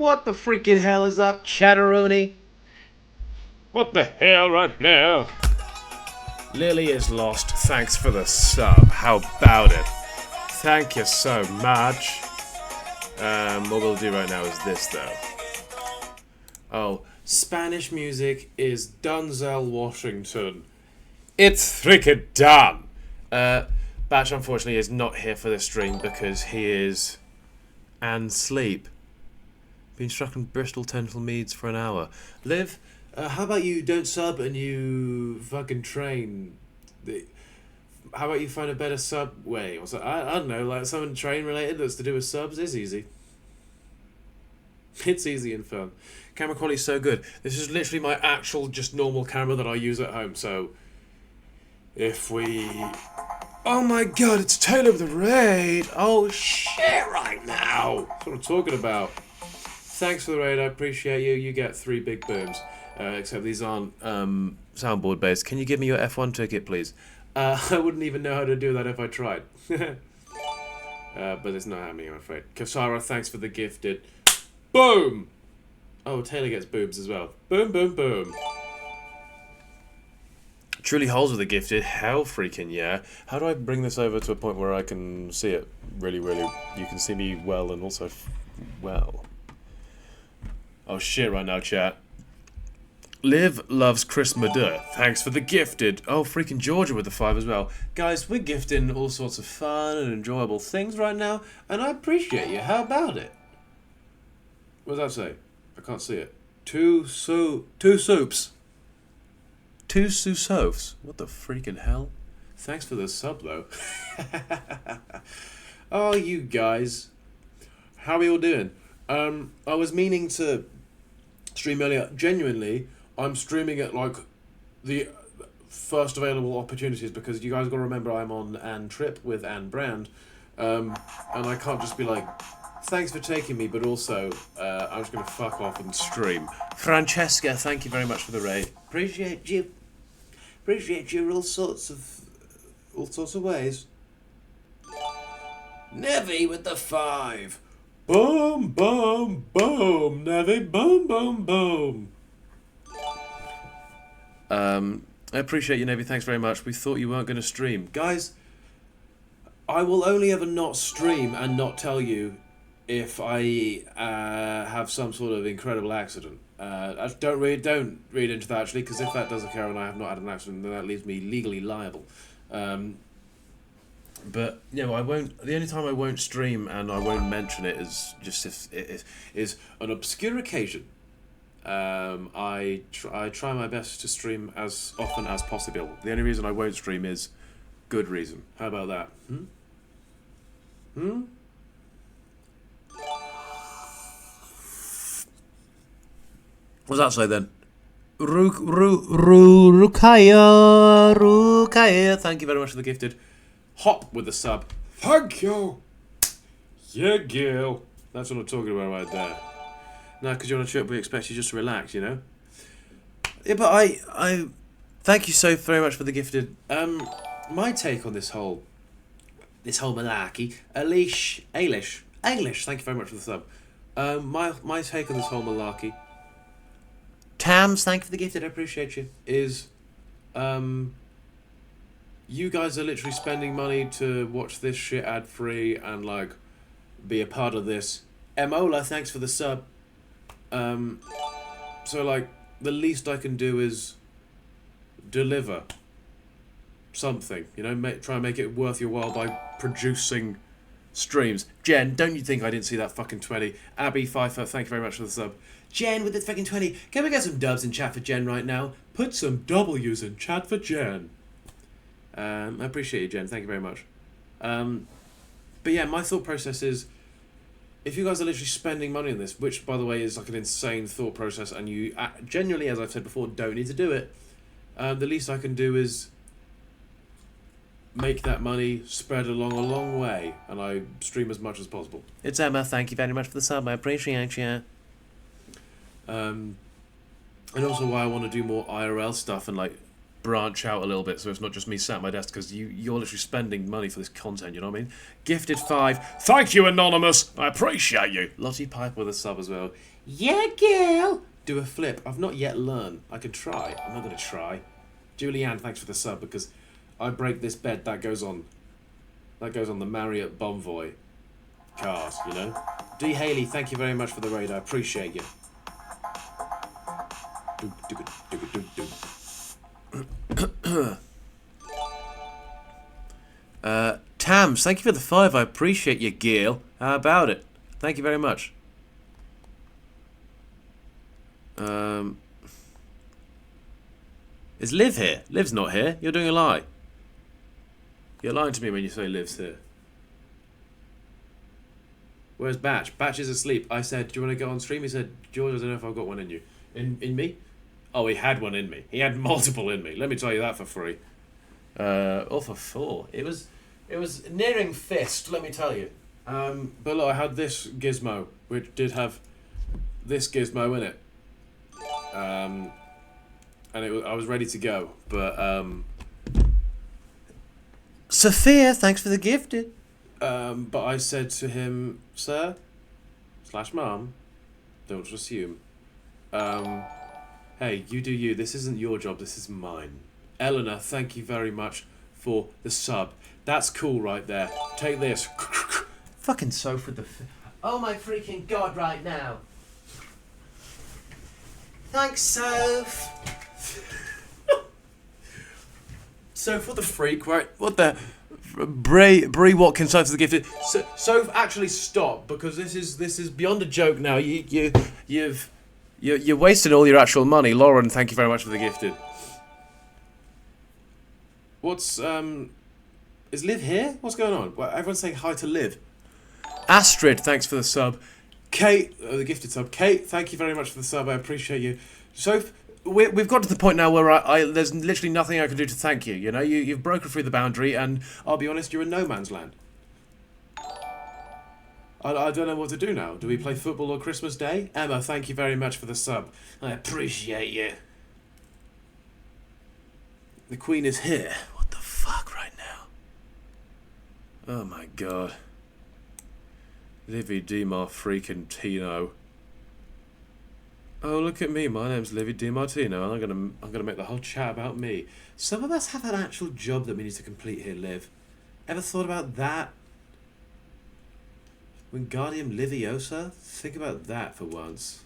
What the freaking hell is up, Chatteroni? What the hell right now? Lily is lost. Thanks for the sub. How about it? Thank you so much. What we'll do right now is this, though. Oh, Spanish music is Denzel Washington. It's freaking done. Batch, unfortunately, is not here for this stream because he is and sleep. Been stuck in Bristol Temple Meads for an hour. Liv, how about you don't sub and you fucking train? How about you find a better sub way? Or so, I don't know, like something train related that's to do with subs is easy. It's easy and fun. Camera quality is so good. This is literally my actual, just normal camera that I use at home. So, if we... Oh my god, it's Taylor with the raid! Oh shit right now! That's what I'm talking about. Thanks for the raid, I appreciate you. You get 3 big booms. Except these aren't soundboard based. Can you give me your F1 ticket, please? I wouldn't even know how to do that if I tried. But it's not happening, I'm afraid. Kasara, thanks for the gifted. Boom! Oh, Taylor gets boobs as well. Boom, boom, boom. Truly Holes with the gifted. Hell freaking yeah. How do I bring this over to a point where I can see it really, really... You can see me well and also well. Oh shit right now, chat. Liv loves Chris Madur. Thanks for the gifted. Oh, freaking Georgia with the 5 as well. Guys, we're gifting all sorts of fun and enjoyable things right now, and I appreciate you. How about it? What does that say? I can't see it. Two soups. 2 Susofs. What the freaking hell? Thanks for the sub, though. Oh, you guys. How are we all doing? I was meaning to stream earlier. Genuinely, I'm streaming at, like, the first available opportunities because you guys got to remember I'm on Ann Trip with Ann Brand. And I can't just be like, thanks for taking me, but also I'm just going to fuck off and stream. Francesca, thank you very much for the raid. Appreciate you. Appreciate you all sorts of ways. Nevy with the 5. Boom, boom, boom. Nevy, boom, boom, boom. I appreciate you, Nevy. Thanks very much. We thought you weren't going to stream. Guys, I will only ever not stream and not tell you if I have some sort of incredible accident. Don't read into that, actually, because if that does occur and I have not had an accident, then that leaves me legally liable. But yeah, I won't. The only time I won't stream and I won't mention it is just if it is an obscure occasion. I try my best to stream as often as possible. The only reason I won't stream is good reason. How about that? What does that say then? Rukaya. Thank you very much for the gifted. Hop with the sub. Thank you. Yeah, girl. That's what I'm talking about right there. Now, because you're on a trip, we expect you just to relax, you know? Yeah, but I thank you so very much for the gifted. My take on this whole malarkey. Alish, thank you very much for the sub. My take on this whole malarkey. Tams, thank you for the gifted, I appreciate you. Is, you guys are literally spending money to watch this shit ad-free and, like, be a part of this. Emola, thanks for the sub. So, like, the least I can do is deliver something, you know, try and make it worth your while by producing streams. Jen, don't you think I didn't see that fucking 20? Abby Pfeiffer, thank you very much for the sub. Jen with the fucking 20. Can we get some dubs in chat for Jen right now? Put some W's in chat for Jen. I appreciate you, Jen. Thank you very much. But yeah, my thought process is, if you guys are literally spending money on this, which, by the way, is like an insane thought process, and you genuinely, as I've said before, don't need to do it, the least I can do is make that money spread along a long way, and I stream as much as possible. It's Emma. Thank you very much for the sub. I appreciate you. And also why I want to do more IRL stuff and, like, branch out a little bit so it's not just me sat at my desk, because you're literally spending money for this content, you know what I mean? Gifted 5. Thank you, Anonymous. I appreciate you. Lottie Pipe with a sub as well. Yeah, girl. Do a flip. I've not yet learned. I could try. I'm not going to try. Julianne, thanks for the sub, because I break this bed, that goes on the Marriott Bonvoy cars, you know? D. Haley, thank you very much for the raid. I appreciate you. Tams, thank you for the 5. I appreciate you, Gail. How about it? Thank you very much. Is Liv here? Liv's not here. You're doing a lie. You're lying to me when you say Liv's here. Where's Batch? Batch is asleep. I said, do you want to go on stream? He said, George, I don't know if I've got one in you. In me? Oh, he had one in me. He had multiple in me. Let me tell you that for free. Or for 4. It was nearing fist, let me tell you. But look, I had this gizmo, which did have this gizmo in it. And I was ready to go, but Sophia, thanks for the gifted. but I said to him, sir, / mum, don't assume. Hey, you do you. This isn't your job. This is mine. Eleanor, thank you very much for the sub. That's cool right there. Take this. Fucking Soph the. Oh my freaking god! Right now. Thanks, Soph. Soph, what the freak, right? What the... Brie Watkins, thanks for the gifted. Soph, actually stop, because this is beyond a joke now. You're wasting all your actual money. Lauren, thank you very much for the gifted. What's, is Liv here? What's going on? Well, everyone's saying hi to Liv. Astrid, thanks for the sub. Kate, the gifted sub. Kate, thank you very much for the sub. I appreciate you. Soph, we've got to the point now where there's literally nothing I can do to thank you. You know, you've broken through the boundary, and I'll be honest, you're in no man's land. I don't know what to do now. Do we play football on Christmas Day? Emma, thank you very much for the sub. I appreciate you. The Queen is here. What the fuck right now? Oh my god. Livy DiMar freaking Tino. Oh, look at me. My name's Livy DiMartino, and I'm gonna make the whole chat about me. Some of us have an actual job that we need to complete here, Liv. Ever thought about that? Wingardium Leviosa? Think about that for once.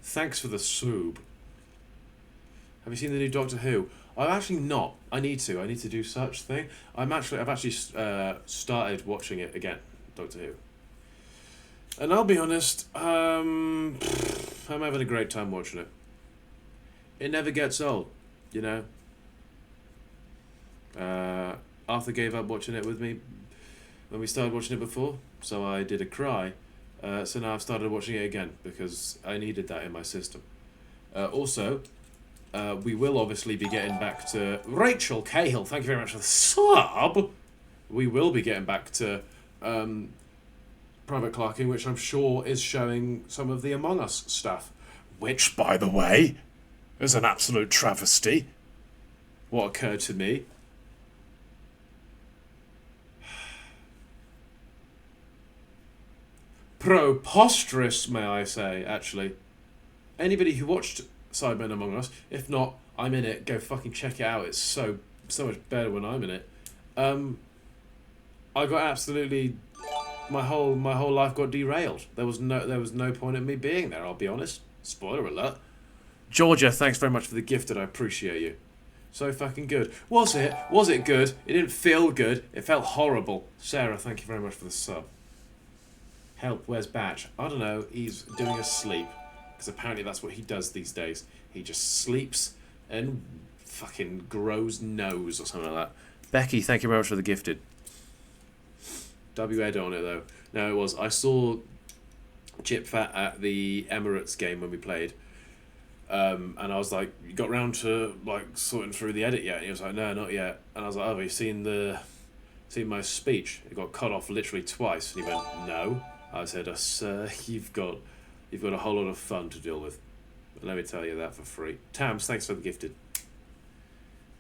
Thanks for the sub. Have you seen the new Doctor Who? I'm actually not. I need to do such thing. I've actually started watching it again, Doctor Who. And I'll be honest, I'm having a great time watching it. It never gets old, you know. Arthur gave up watching it with me when we started watching it before, so I did a cry. So now I've started watching it again because I needed that in my system. Also, we will obviously be getting back to Rachel Cahill. Thank you very much for the sub. We will be getting back to private Clarking, which I'm sure is showing some of the Among Us stuff. Which, by the way, is an absolute travesty. What occurred to me. Preposterous, may I say, actually. Anybody who watched Sidemen Among Us, if not, I'm in it, go fucking check it out. It's so much better when I'm in it. I got absolutely... My whole life got derailed. There was no point in me being there, I'll be honest. Spoiler alert. Georgia, thanks very much for the gift, and I appreciate you. So fucking good. Was it? Was it good? It didn't feel good. It felt horrible. Sarah, thank you very much for the sub. Help, where's Batch? I don't know, he's doing a sleep. Because apparently that's what he does these days. He just sleeps and fucking grows nose or something like that. Becky, thank you very much for the gifted. W-Ed on it though. No, it was. I saw Chip Fat at the Emirates game when we played. And I was like, you got round to like sorting through the edit yet? And he was like, no, not yet. And I was like, oh, have you seen my speech? It got cut off literally twice. And he went, no. I said, sir, you've got a whole lot of fun to deal with. Let me tell you that for free. Tams, thanks for the gifted.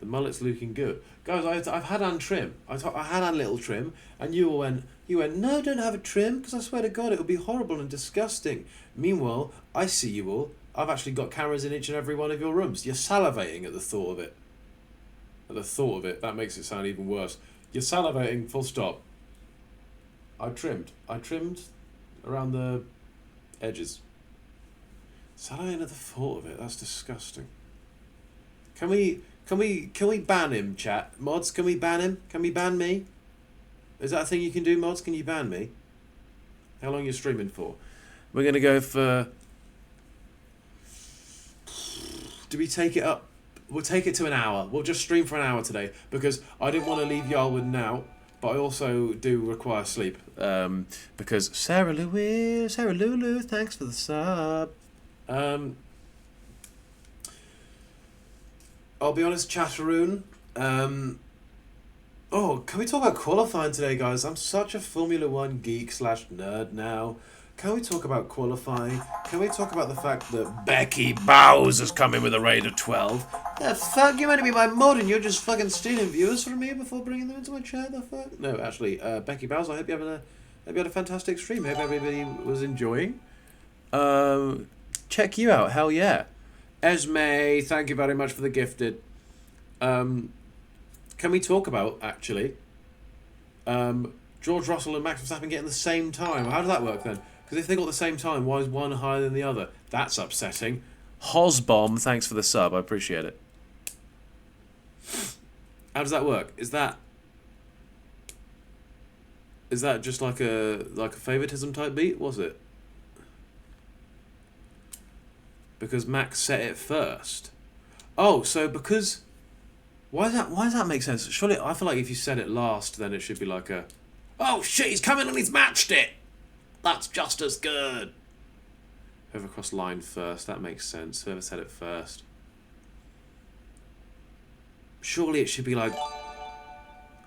The The mullet's looking good. Guys, I've had Anne trim. I had Anne little trim, and you went, no, don't have a trim, because I swear to God, it would be horrible and disgusting. Meanwhile, I see you all. I've actually got cameras in each and every one of your rooms. You're salivating at the thought of it. At the thought of it, that makes it sound even worse. You're salivating, full stop. I trimmed around the edges. Salivating at the thought of it, that's disgusting. Can we ban him, chat? Mods, can we ban him? Can we ban me? Is that a thing you can do, mods? Can you ban me? How long are you streaming for? We're going to go for... Do we take it up? We'll take it to an hour. We'll just stream for an hour today because I didn't want to leave y'all with now, but I also do require sleep. Because Sarah Lulu, thanks for the sub. I'll be honest, Chatteroon. Oh, can we talk about qualifying today, guys? I'm such a Formula 1 geek / nerd now. Can we talk about qualifying? Can we talk about the fact that Becky Bowes has come in with a rate of 12? The fuck? You meant to be my mod and you're just fucking stealing viewers from me before bringing them into my chat? The fuck? No, actually, Becky Bowes, I hope you had a fantastic stream. Hope everybody was enjoying. Check you out. Hell yeah. Esme, thank you very much for the gifted. Can we talk about, actually, George Russell and Max Verstappen getting the same time? How does that work then? Because if they got the same time, why is one higher than the other? That's upsetting. Hosbomb, thanks for the sub. I appreciate it. How does that work? Is that just like a favoritism type beat? Was it? Because Max set it first. Oh, so because why does that make sense? Surely I feel like if you set it last, then it should be like a, oh shit, he's come in and he's matched it. That's just as good. Whoever crossed line first, that makes sense. Whoever said it first. Surely it should be like,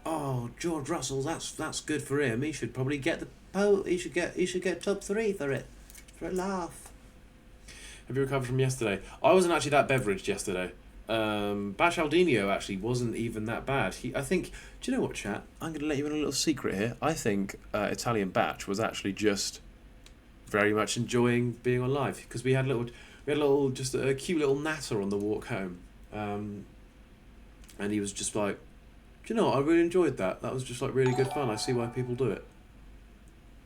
oh, George Russell, that's good for him. He should probably get the pole. He should get top 3 for it. For a laugh. Have you recovered from yesterday? I wasn't actually that beveraged yesterday. Bachaldinho actually wasn't even that bad. I think, do you know what, chat? I'm going to let you in a little secret here. I think Italian Batch was actually just very much enjoying being on live because we had just a cute little natter on the walk home, and he was just like, do you know what? I really enjoyed that. That was just like really good fun. I see why people do it.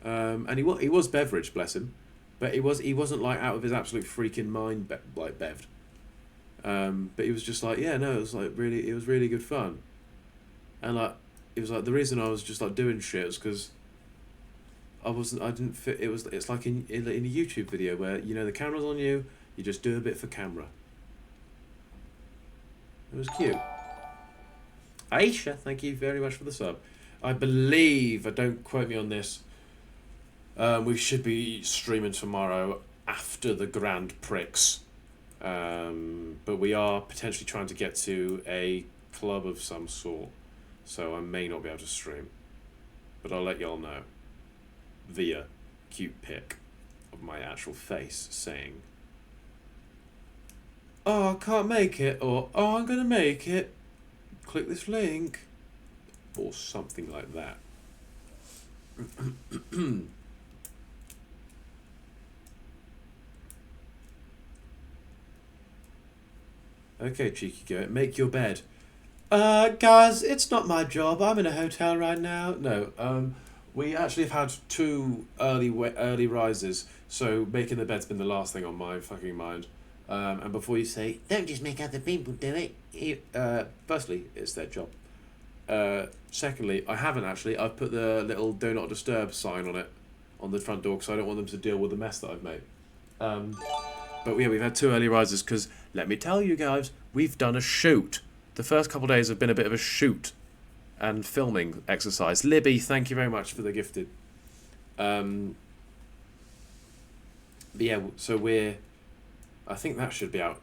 And he was beveraged, bless him, but he wasn't like out of his absolute freaking mind like bevved. But he was just like, yeah, no, it was really good fun. And like, it was like the reason I was just like doing shit was because I didn't fit. It's like in a YouTube video where, you know, the camera's on you, you just do a bit for camera. It was cute. Aisha, thank you very much for the sub. I believe, don't quote me on this, we should be streaming tomorrow after the Grand Prix. But we are potentially trying to get to a club of some sort, so I may not be able to stream, but I'll let y'all know via cute pic of my actual face saying, oh, I can't make it, or oh, I'm gonna make it, click this link, or something like that. Okay, cheeky goat, make your bed. Guys, it's not my job. I'm in a hotel right now. No, we actually have had 2 early rises, so making the bed's been the last thing on my fucking mind. And before you say, don't just make other people do it, firstly, it's their job. Secondly, I haven't actually. I've put the little do not disturb sign on it, on the front door, because I don't want them to deal with the mess that I've made. But yeah, we've had 2 early risers because, let me tell you guys, we've done a shoot. The first couple of days have been a bit of a shoot and filming exercise. Libby, thank you very much for the gifted. But yeah, so I think that should be out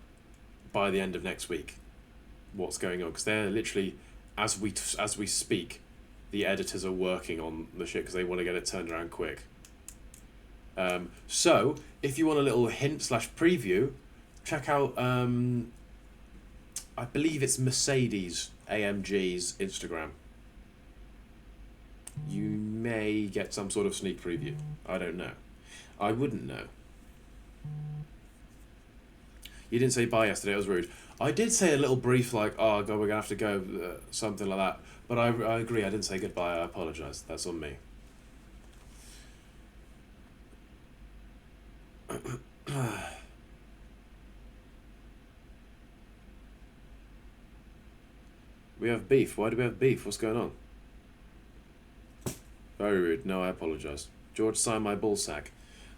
by the end of next week, what's going on, because they're literally, as we speak, the editors are working on the shit because they want to get it turned around quick. So if you want a little hint / preview, check out, I I believe it's Mercedes AMG's Instagram. You may get some sort of sneak preview. I don't know. I wouldn't know. You didn't say bye yesterday, it was rude. I did say a little brief like, oh God, we're going to have to go, something like that. But I agree, I didn't say goodbye, I apologise. That's on me. We have beef. Why do we have beef? What's going on? Very rude. No, I apologise. George, sign my ballsack.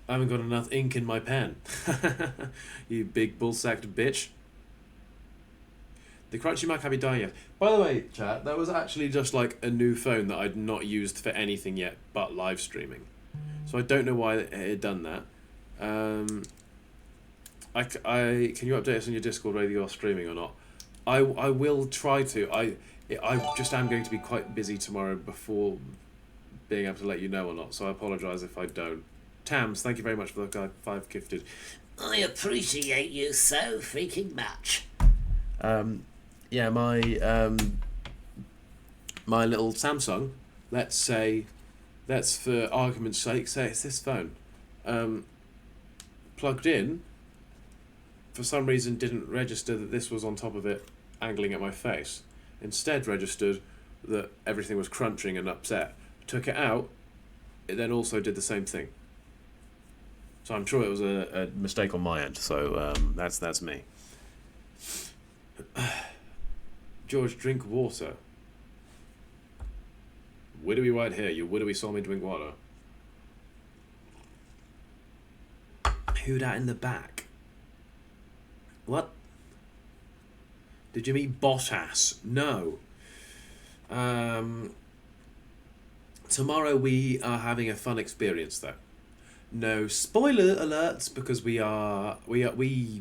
I haven't got enough ink in my pen. You big ballsacked bitch. The Crunchy Mac happy dying yet? By the way, chat, that was actually just like a new phone that I'd not used for anything yet but live streaming. So I don't know why it had done that. Can you update us on your Discord whether you're streaming or not? I will try to. I just am going to be quite busy tomorrow before being able to let you know or not, so I apologise if I don't. Tams, thank you very much for the guy 5 gifted. I appreciate you so freaking much. Yeah, my my little Samsung, let's for argument's sake, say it's this phone. Plugged in, for some reason didn't register that this was on top of it angling at my face. Instead registered that everything was crunching and upset. Took it out, it then also did the same thing. So I'm sure it was a mistake on my end, so that's me. George, drink water. Widowy white hair, you widowy saw me drink water. Who dat in the back? What? Did you mean Bottas? No. Tomorrow we are having a fun experience though. No spoiler alerts because we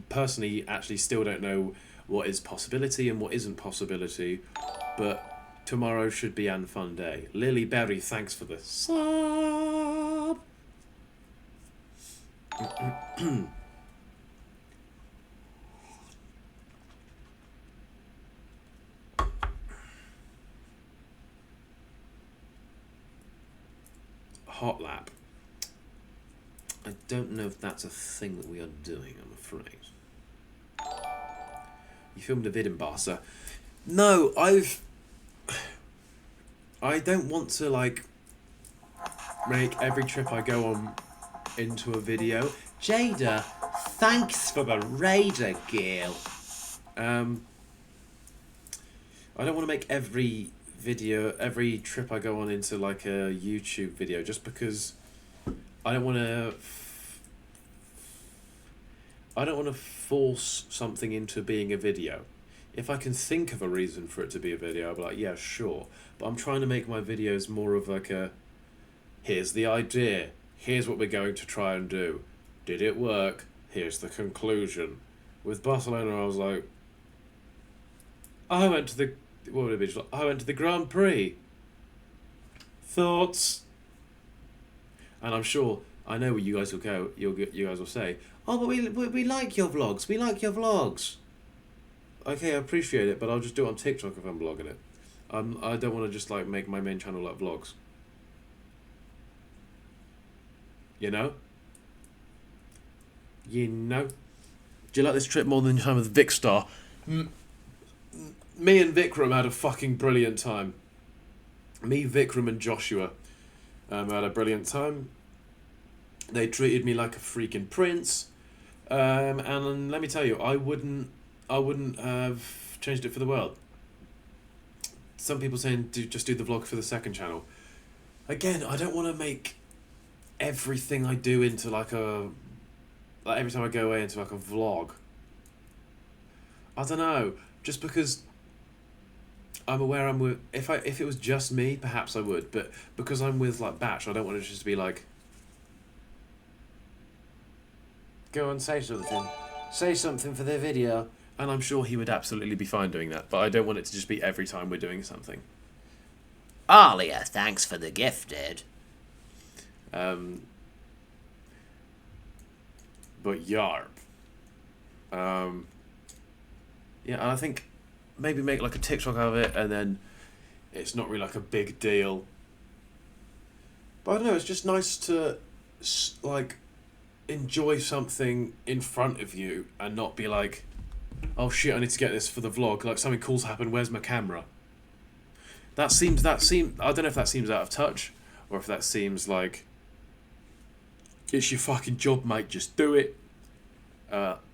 personally actually still don't know what is possibility and what isn't possibility, but tomorrow should be an fun day. Lily Berry, thanks for the sub. Hot lap. I don't know if that's a thing that we are doing, I'm afraid. You filmed a vid in Barca. No, I don't want to like make every trip I go on into a video. Jada, thanks for the raider, Gil. I don't want to make every trip I go on into like a YouTube video just because I don't want to force something into being a video. If I can think of a reason for it to be a video, I'll be like, yeah, sure. But I'm trying to make my videos more of like a, here's the idea, here's what we're going to try and do. Did it work? Here's the conclusion. With Barcelona, I was like, I went to the Grand Prix. Thoughts? And I'm sure, I know where you guys will go. You guys will say, oh, but we like your vlogs. We like your vlogs. Okay, I appreciate it, but I'll just do it on TikTok if I'm vlogging it. I don't want to just like make my main channel like vlogs. You know? You know? Do you like this trip more than your time with Vicstar? Me and Vikram had a fucking brilliant time. Me, Vikram and Joshua had a brilliant time. They treated me like a freaking prince. And let me tell you, I wouldn't have changed it for the world. Some people saying just do the vlog for the second channel. Again, I don't want to make everything I do into like every time I go away into like a vlog. I don't know, just because I'm aware I'm with. If it was just me, perhaps I would, but because I'm with like Batch, I don't want it just to be like, go and say something for the video. And I'm sure he would absolutely be fine doing that, but I don't want it to just be every time we're doing something. Alia, thanks for the gifted. But yarp. Yeah, and I think maybe make like a TikTok out of it, and then it's not really like a big deal. But I don't know, it's just nice to like enjoy something in front of you and not be like, oh shit, I need to get this for the vlog, like something cool's happened, where's my camera? That seems I don't know if that seems out of touch, or if that seems like it's your fucking job, mate, just do it.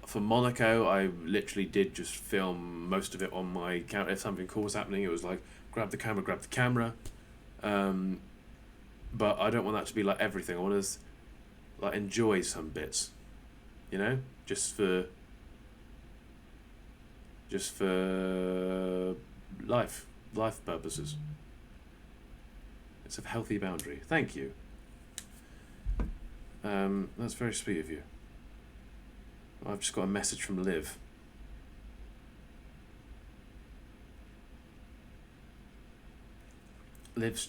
For Monaco, I literally did just film most of it on my camera. If something cool was happening, it was like, grab the camera. But I don't want that to be like everything. I want to like enjoy some bits, you know, just for life purposes. It's a healthy boundary. Thank you. That's very sweet of you. I've just got a message from Liv. Liv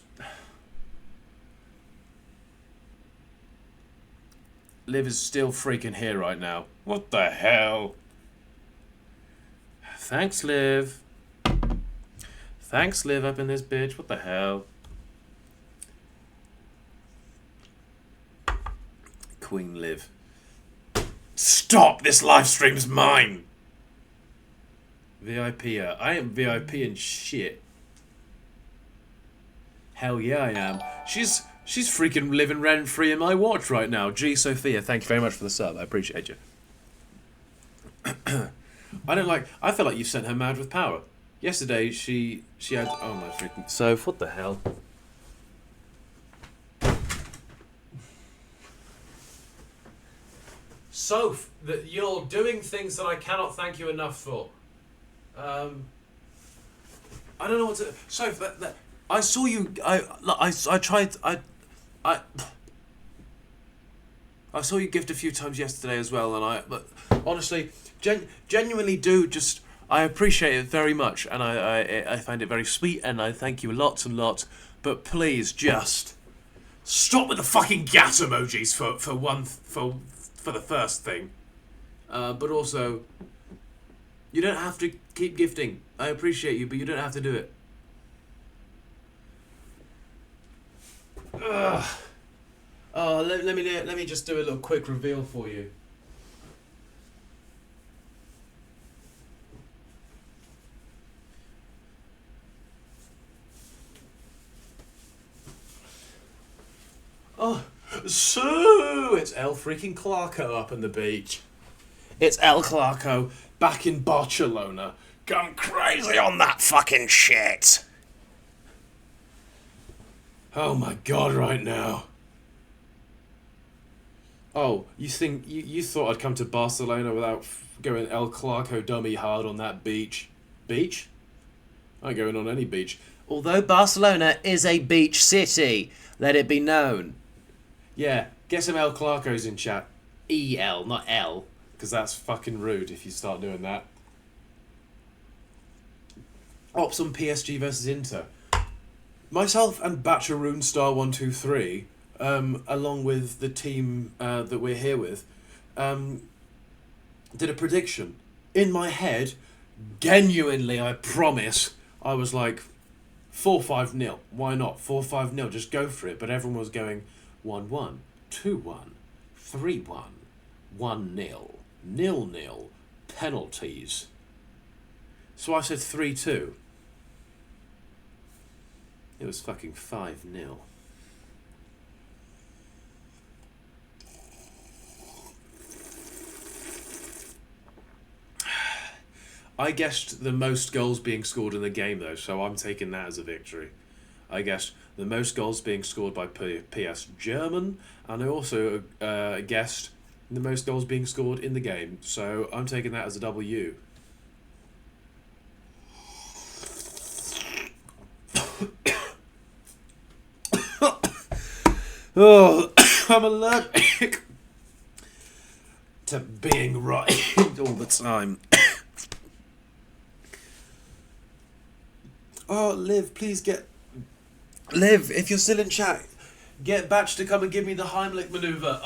is still freaking here right now. What the hell? Thanks, Liv. Thanks, Liv, up in this bitch. What the hell? Queen Liv. Stop! This live stream's mine! VIPer. I ain't VIPing shit. Hell yeah, I am. She's freaking living rent-free in my watch right now. G. Sophia, thank you very much for the sub. I appreciate you. I feel like you sent her mad with power. Yesterday, she had... Oh my freaking... Soph, what the hell? Soph, that you're doing things that I cannot thank you enough for. I don't know what to... Soph, I saw you... I saw you gift a few times yesterday as well, and but honestly, genuinely do just... I appreciate it very much, and I find it very sweet, and I thank you lots and lots. But please, just stop with the fucking gas emojis for the first thing. But also, you don't have to keep gifting. I appreciate you, but you don't have to do it. Ugh. Oh, let me just do a little quick reveal for you. Oh, so it's El freaking Clarko up on the beach. It's El Clarko back in Barcelona, going crazy on that fucking shit. Oh my god, right now. Oh, you think you thought I'd come to Barcelona without going El Clarko dummy hard on that beach? Beach? I ain't going on any beach. Although Barcelona is a beach city, let it be known. Yeah, get some El Clarkos in chat. E-L, not L, because that's fucking rude if you start doing that. Ops on PSG versus Inter. Myself and Batcheroon Star 123, along with the team that we're here with, did a prediction. In my head, genuinely, I promise, I was like, 4-5-0. Why not? 4-5-0, just go for it. But everyone was going 1-1, 2-1, 3-1, 1-0, 0-0, penalties. So I said 3-2. It was fucking 5-0. I guessed the most goals being scored in the game though, so I'm taking that as a victory. I guessed the most goals being scored by PS German, and I also guessed the most goals being scored in the game, so I'm taking that as a W. Oh, I'm allergic to being right all the time. Oh, Liv, please get... Liv, if you're still in chat, get Batch to come and give me the Heimlich maneuver.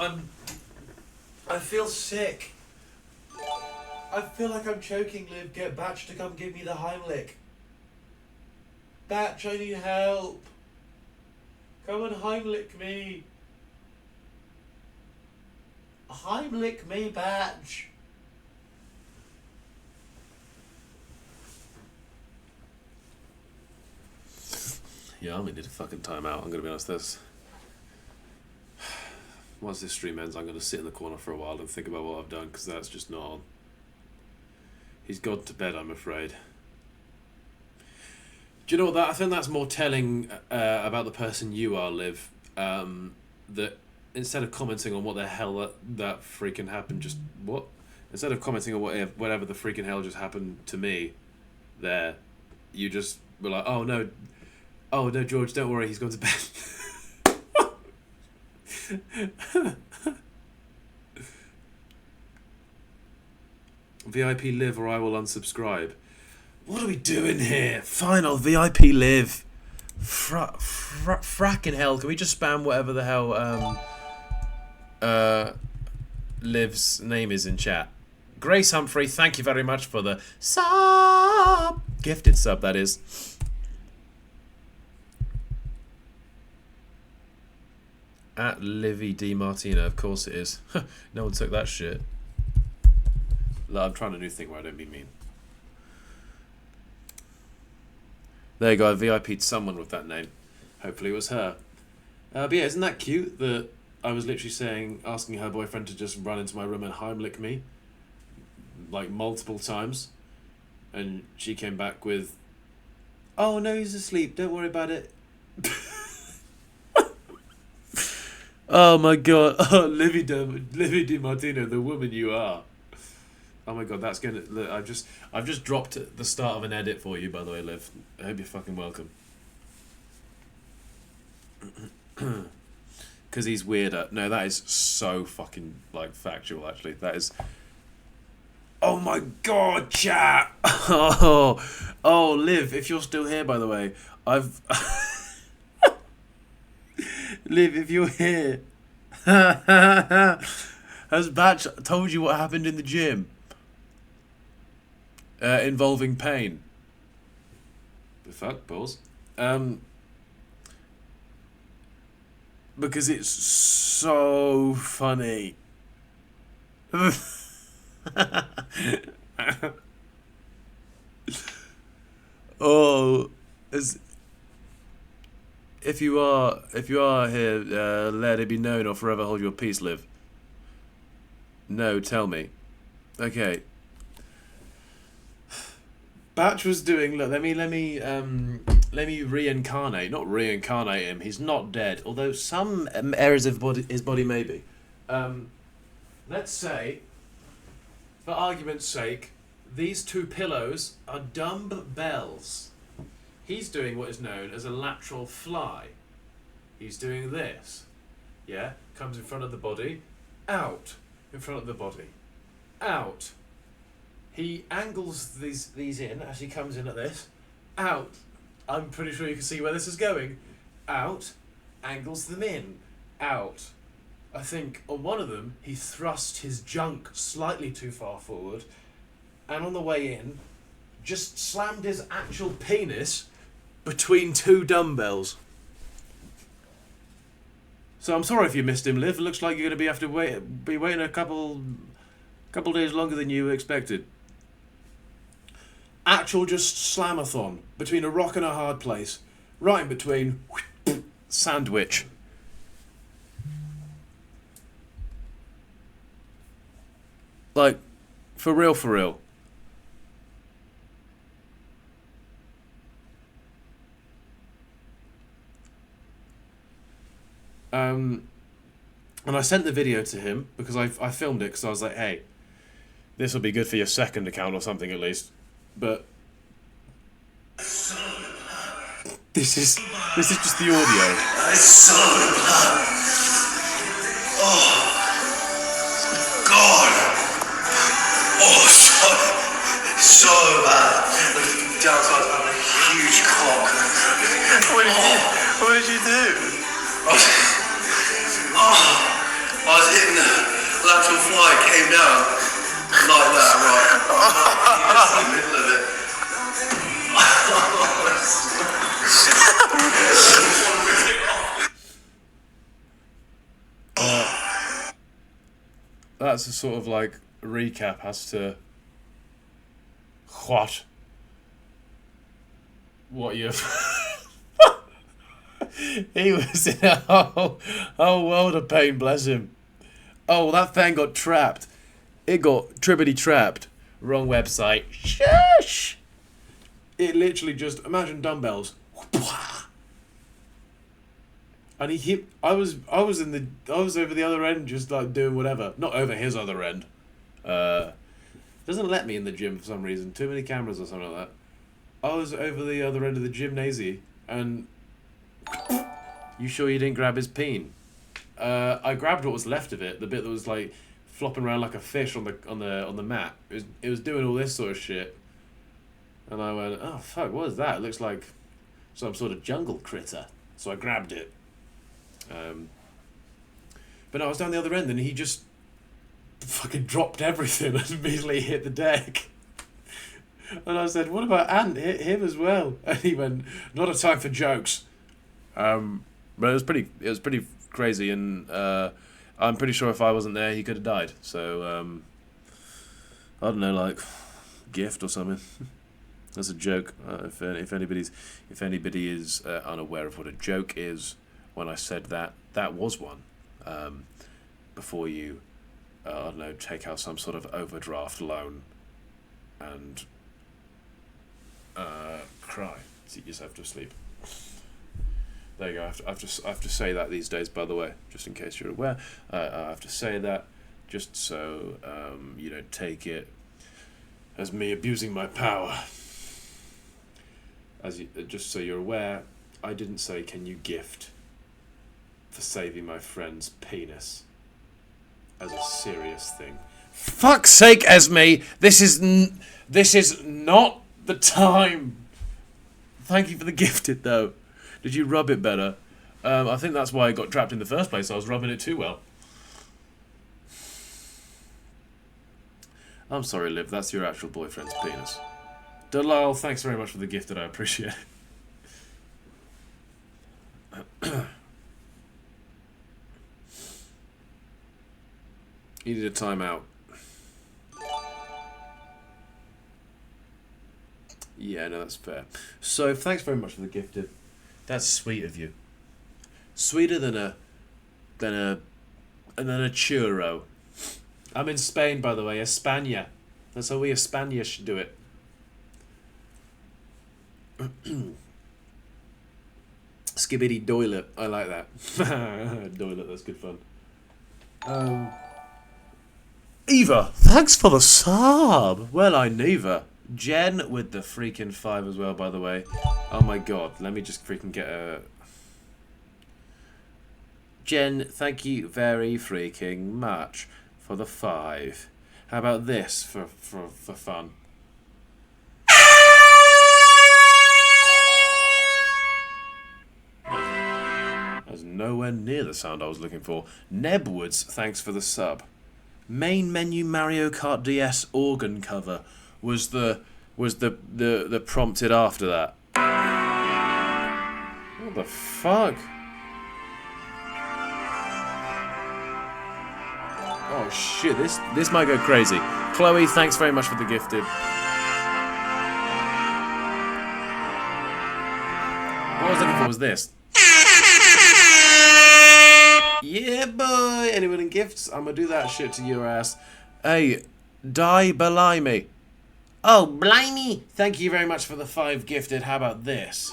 I feel sick. I feel like I'm choking, Liv. Get Batch to come give me the Heimlich. Batch, I need help. Come and Heimlich me. Heimlich me, Batch. Yeah, I'm gonna need a fucking timeout. I'm gonna be honest. Once this stream ends, I'm gonna sit in the corner for a while and think about what I've done, because that's just not on. He's gone to bed, I'm afraid. Do you know what? I think that's more telling about the person you are, Liv. That instead of commenting on what the hell that freaking happened, just what? Instead of commenting on whatever the freaking hell just happened to me, there, you just were like, oh no, George, don't worry, he's gone to bed. VIP Liv or I will unsubscribe. What are we doing here? Fine, I'll VIP Liv. Fracking hell, can we just spam whatever the hell Liv's name is in chat? Grace Humphrey, thank you very much for the sub. Gifted sub, that is. At Livy D Martina, of course it is. No one took that shit. I'm trying a new thing where I don't be mean. There you go, I VIP'd someone with that name. Hopefully it was her. But yeah, isn't that cute that I was literally asking her boyfriend to just run into my room and Heimlich me, like multiple times, and she came back with, oh no, he's asleep, don't worry about it. Oh my god, oh, Livy Di Martino, the woman you are. Oh my god, that's gonna. I've just dropped the start of an edit for you, by the way, Liv. I hope you're fucking welcome. Because he's weirder. No, that is so fucking like factual. Actually, that is. Oh my god, chat. Oh, Liv, if you're still here, by the way, I've. Liv, if you're here, has Batch told you what happened in the gym? Involving pain. The fuck, balls? Because it's so funny. Oh, if you are here, let it be known or forever hold your peace, Liv. No, tell me. Okay. Batch was doing. Look, let me reincarnate. Not reincarnate him. He's not dead. Although some areas of his body may be. Let's say, for argument's sake, these two pillows are dumbbells. He's doing what is known as a lateral fly. He's doing this. Yeah? Comes in front of the body. Out. In front of the body. Out. He angles these in as he comes in at this. Out. I'm pretty sure you can see where this is going. Out. Angles them in. Out. I think on one of them, he thrust his junk slightly too far forward. And on the way in, just slammed his actual penis between two dumbbells. So I'm sorry if you missed him, Liv. It looks like you're going to be waiting a couple days longer than you expected. Actual just slamathon between a rock and a hard place. Right in between. Sandwich. Like, for real, for real. And I sent the video to him because I filmed it because I was like, hey, this will be good for your second account or something at least. But this is just the audio. Oh God! Oh, so bad. Looking downside on a huge cock. What did you do? I was hitting the lateral fly, came down, that, right? Just in the middle of it. That's a sort of like recap as to what you. He was in a whole world of pain, bless him. Oh, that thing got trapped. It got trippity trapped. Wrong website. Shush. It literally just imagine dumbbells. And he hit. I was over the other end, just like doing whatever. Not over his other end. Doesn't let me in the gym for some reason. Too many cameras or something like that. I was over the other end of the gymnasium, and you sure you didn't grab his peen? I grabbed what was left of it, the bit that was like flopping around like a fish on the mat. It was doing all this sort of shit, and I went, oh fuck, what is that? It looks like some sort of jungle critter. So I grabbed it. But no, I was down the other end, and he just fucking dropped everything and immediately hit the deck. And I said, what about Ant? Hit him as well. And he went, not a time for jokes. But it was pretty crazy, and I'm pretty sure if I wasn't there, he could have died. So I don't know, like gift or something. That's a joke. If anybody is unaware of what a joke is, when I said that was one. Before you, I don't know, take out some sort of overdraft loan and cry, see yourself to sleep. There you go. I have to say that these days, by the way, just in case you're aware. I have to say that just so you don't take it as me abusing my power. Just so you're aware, I didn't say, can you gift for saving my friend's penis, as a serious thing. Fuck's sake, Esme! This is not the time. Thank you for the gifted, though. Did you rub it better? I think that's why I got trapped in the first place. I was rubbing it too well. I'm sorry, Liv. That's your actual boyfriend's penis. Dalal, thanks very much for the gifted. I appreciate it. Needed a timeout. Yeah, no, that's fair. So, thanks very much for the gifted. That's sweet of you. Sweeter than a churro. I'm in Spain, by the way, España. That's how we Spanish do it. Skibbity doilet. I like that. Doilet, that's good fun. Eva, thanks for the sub. Well, I neither. Jen with the freaking 5 as well, by the way. Oh my god, let me just freaking get a... Jen, thank you very freaking much for the 5. How about this for fun? That's nowhere near the sound I was looking for. Nebwoods, thanks for the sub. Main menu Mario Kart DS organ cover was the prompted after that. What the fuck? Oh shit, this might go crazy. Chloe, thanks very much for the gifted. What I was looking for was this. Yeah, boy. Anyone in gifts? I'm gonna do that shit to your ass. Hey, die blimey. Oh, blimey. Thank you very much for the 5 gifted. How about this?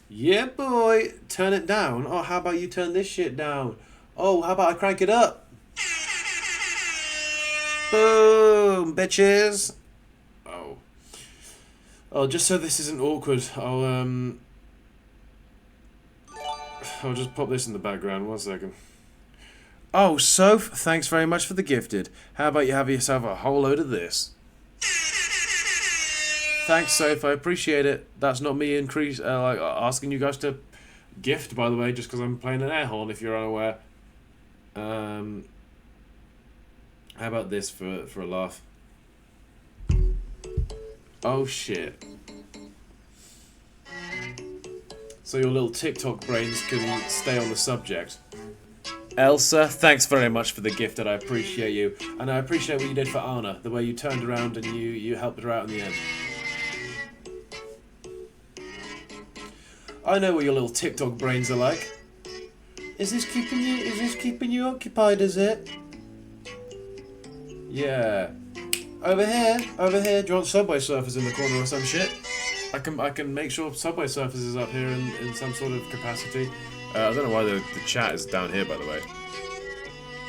Yeah, boy. Turn it down. Oh, how about you turn this shit down? Oh, how about I crank it up? Boom, bitches. Oh. Oh, just so this isn't awkward, I'll just pop this in the background. 1 second. Oh, Soph, thanks very much for the gifted. How about you have yourself a whole load of this? Thanks, Soph. I appreciate it. That's not me asking you guys to gift, by the way, just because I'm playing an air horn, if you're unaware. How about this for a laugh? Oh shit. So your little TikTok brains can stay on the subject. Elsa, thanks very much for the gift, and I appreciate you. And I appreciate what you did for Anna, the way you turned around and you helped her out in the end. I know what your little TikTok brains are like. Is this keeping you occupied, is it? Yeah. Over here. Do you want Subway Surfers in the corner or some shit? I can make sure Subway Surfers is up here in some sort of capacity. I don't know why the chat is down here, by the way.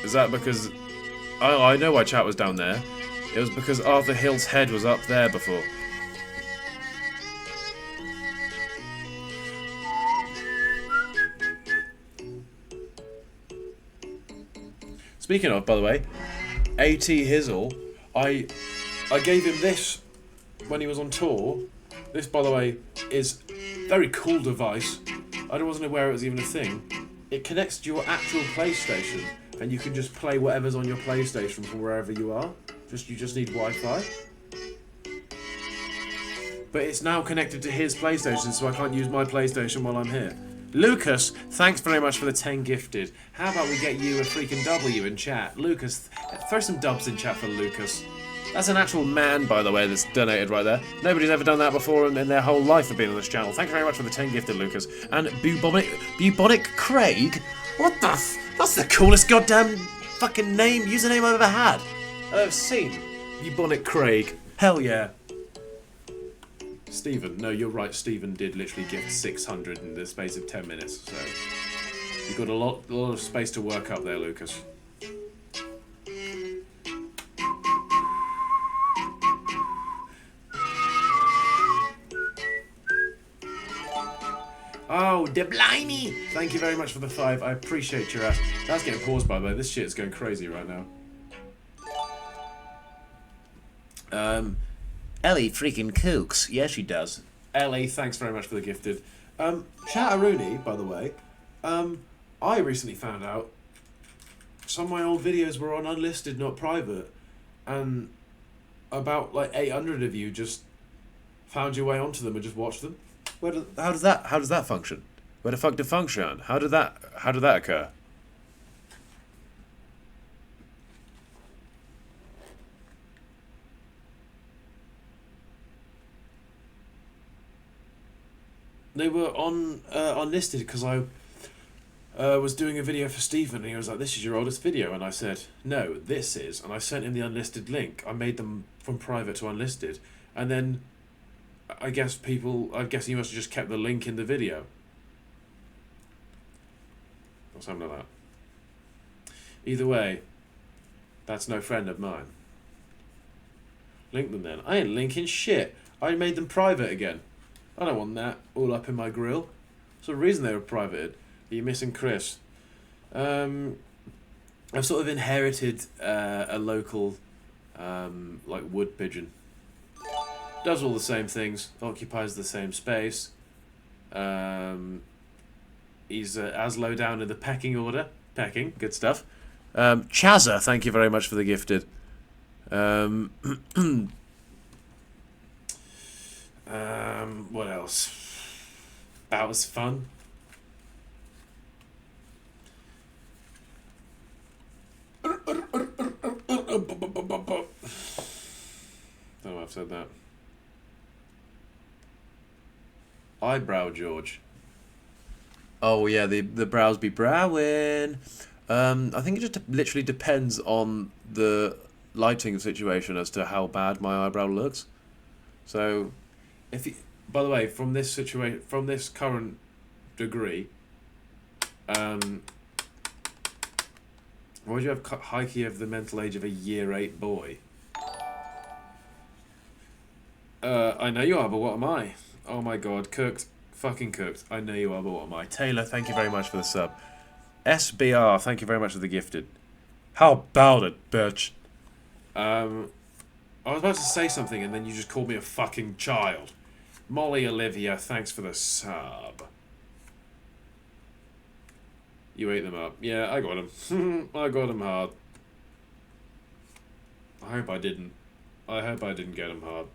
Is that because... Oh, I know why chat was down there. It was because Arthur Hill's head was up there before. Speaking of, by the way, A.T. Hizzle, I gave him this when he was on tour. This, by the way, is a very cool device. I wasn't aware it was even a thing. It connects to your actual PlayStation, and you can just play whatever's on your PlayStation from wherever you are. You just need Wi-Fi. But it's now connected to his PlayStation, so I can't use my PlayStation while I'm here. Lucas, thanks very much for the 10 gifted. How about we get you a freaking W in chat? Lucas, throw some dubs in chat for Lucas. That's an actual man, by the way, that's donated right there. Nobody's ever done that before in their whole life of being on this channel. Thank you very much for the 10 gifted, Lucas. And Bubonic Craig? What the f... That's the coolest goddamn fucking username I've ever had. I've seen. Bubonic Craig. Hell yeah. Stephen. No, you're right. Stephen did literally gift 600 in the space of 10 minutes. So you've got a lot of space to work up there, Lucas. Oh, Debliny! Thank you very much for the 5. I appreciate your ass. That's getting paused, by the way. This shit is going crazy right now. Ellie freaking kooks. Yeah, she does. Ellie, thanks very much for the gifted. Chatteroony, by the way. I recently found out some of my old videos were on unlisted, not private. And about like 800 of you just found your way onto them and just watched them. How does that function? Where the fuck did function? How did that occur? They were on unlisted because I was doing a video for Stephen and he was like, "This is your oldest video," and I said, "No, this is," and I sent him the unlisted link. I made them from private to unlisted, and then I guess he must have just kept the link in the video. Or something like that. Either way, that's no friend of mine. Link them then. I ain't linking shit. I made them private again. I don't want that all up in my grill. There's a reason they were privated. You're missing Chris. I've sort of inherited a local like wood pigeon. Does all the same things, occupies the same space. He's as low down in the pecking order. Pecking, good stuff. Chazza, thank you very much for the gifted. What else? That was fun. Don't know why I've said that. Eyebrow George. Oh yeah, the brows be browing. I think it just literally depends on the lighting situation as to how bad my eyebrow looks. So, by the way, from this current degree, why do you have Heike of the mental age of a year 8 boy? I know you are, but what am I? Oh my god, cooked. Fucking cooked. I know you are, but what am I? Taylor, thank you very much for the sub. SBR, thank you very much for the gifted. How about it, bitch? I was about to say something and then you just called me a fucking child. Molly Olivia, thanks for the sub. You ate them up. Yeah, I got them. I got them hard. I hope I didn't. I hope I didn't get them hard.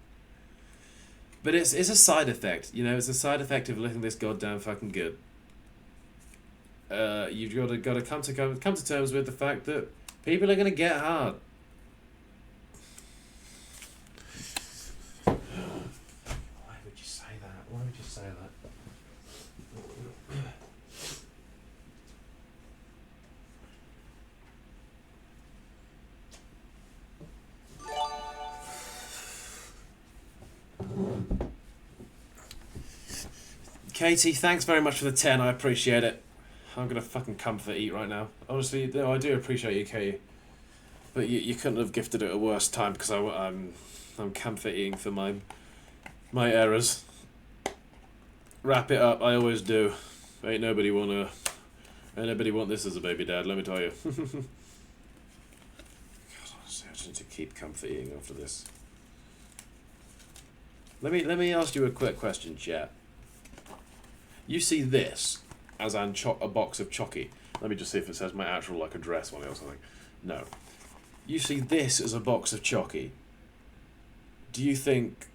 But it's a side effect, you know. It's a side effect of looking this goddamn fucking good. You've got to come to terms with the fact that people are gonna get hard. Why would you say that? Why would you say that? Katie, thanks very much for the 10. I appreciate it. I'm gonna fucking comfort eat right now. Honestly, no, I do appreciate you, Katie. But you couldn't have gifted it a worse time because I'm comfort eating for my errors. Wrap it up. I always do. Ain't nobody want this as a baby dad. Let me tell you. God, honestly, I just need to keep comfort eating after this. Let me ask you a quick question, chat. You see this as a box of chocky. Let me just see if it says my actual address on it or something. No. You see this as a box of chocky. Do you think,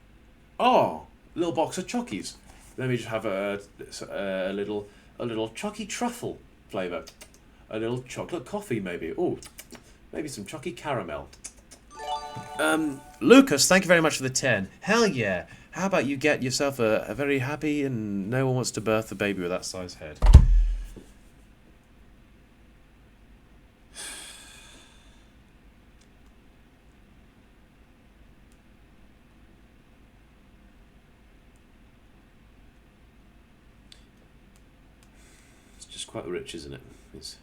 oh, little box of chockies? Let me just have a little chocky truffle flavour. A little chocolate coffee maybe. Oh, maybe some chocky caramel. Lucas, thank you very much for the 10. Hell yeah. How about you get yourself a very happy and no one wants to birth a baby with that size head. It's just quite rich, isn't it? It's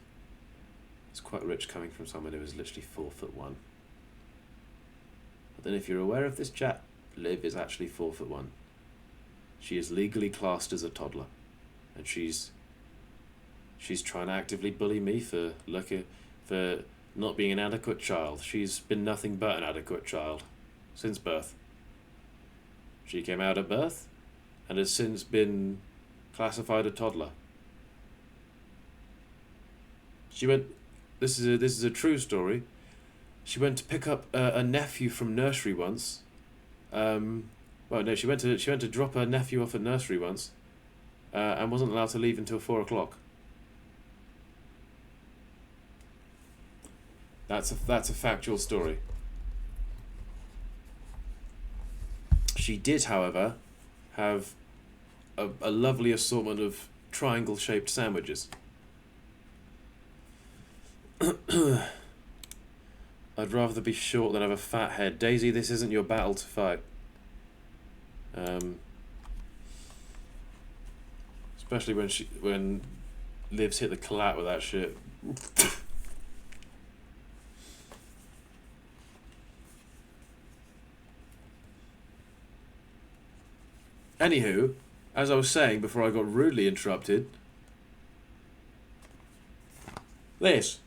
quite rich coming from someone who is literally 4'1". But then if you're aware of this chat, Liv is actually 4'1". She is legally classed as a toddler, and she's trying to actively bully me for not being an adequate child. She's been nothing but an adequate child since birth. She came out at birth, and has since been classified a toddler. She went. This is a true story. She went to pick up a nephew from nursery once. Well, no, she went to drop her nephew off at nursery once, and wasn't allowed to leave until 4 o'clock. That's a factual story. She did, however, have a lovely assortment of triangle-shaped sandwiches. I'd rather be short than have a fat head. Daisy, this isn't your battle to fight. Especially when Liv's hit the collat with that shit. Anywho, as I was saying before I got rudely interrupted,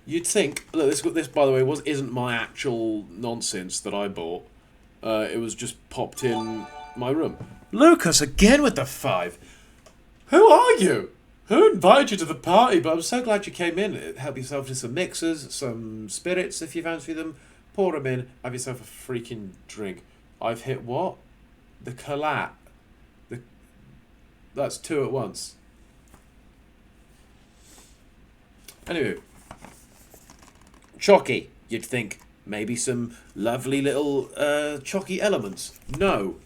you'd think, look, this by the way isn't my actual nonsense that I bought. It was just popped in my room. Lucas again with the 5. Who are you? Who invited you to the party? But I'm so glad you came in. Help yourself to some mixers, some spirits if you fancy them. Pour them in. Have yourself a freaking drink. I've hit what? The collat. That's 2 at once. Anyway. Chocky. You'd think maybe some lovely little chocky elements. No.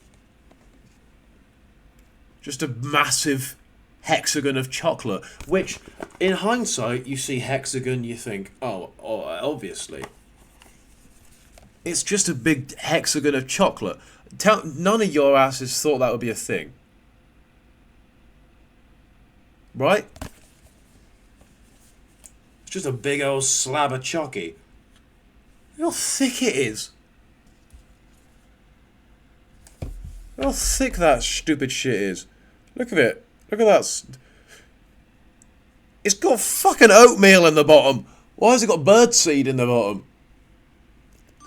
Just a massive hexagon of chocolate, which, in hindsight, you see hexagon, you think, oh, obviously. It's just a big hexagon of chocolate. None of your asses thought that would be a thing. Right? It's just a big old slab of chocky. Look how thick it is. Look how thick that stupid shit is. Look at it. Look at that. It's got fucking oatmeal in the bottom. Why has it got birdseed in the bottom?